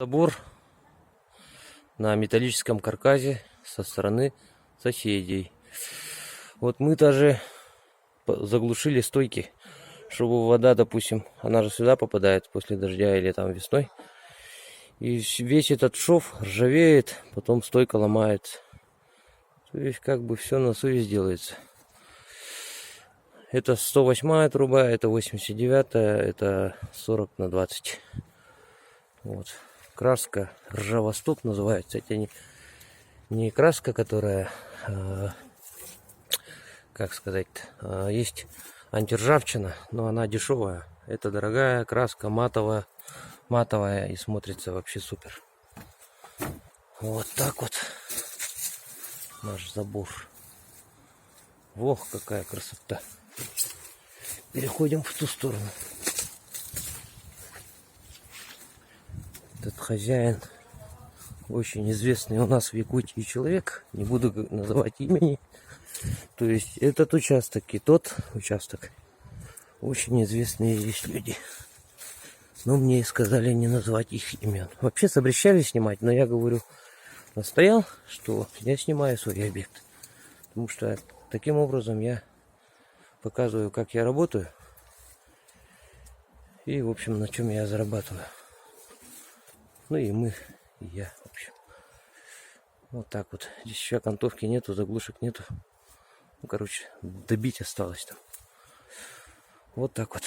Забор на металлическом каркасе со стороны соседей. Вот мы даже заглушили стойки, чтобы вода, допустим, она же сюда попадает после дождя или там весной. И весь этот шов ржавеет, потом стойка ломается. То есть как бы все на совесть делается. Это 108 труба, это 89, это 40/20. Вот. Краска ржавостоп называется. Это не краска, которая, как сказать, есть антиржавчина, но она дешевая. Это дорогая краска, матовая и смотрится вообще супер. Вот так вот наш забор. Ох, какая красота. Переходим в ту сторону. Этот хозяин очень известный у нас в Якутии человек, не буду называть имени. То есть этот участок и тот участок очень известные здесь люди. Но мне сказали не назвать их имен. Вообще запрещали снимать, но я говорю, настоял, что я снимаю свой объект. Потому что таким образом я показываю, как я работаю. И, в общем, на чем я зарабатываю. Ну и мы, и я, в общем. Вот так вот. Здесь еще окантовки нету, заглушек нету. Ну, короче, добить осталось там. Вот так вот.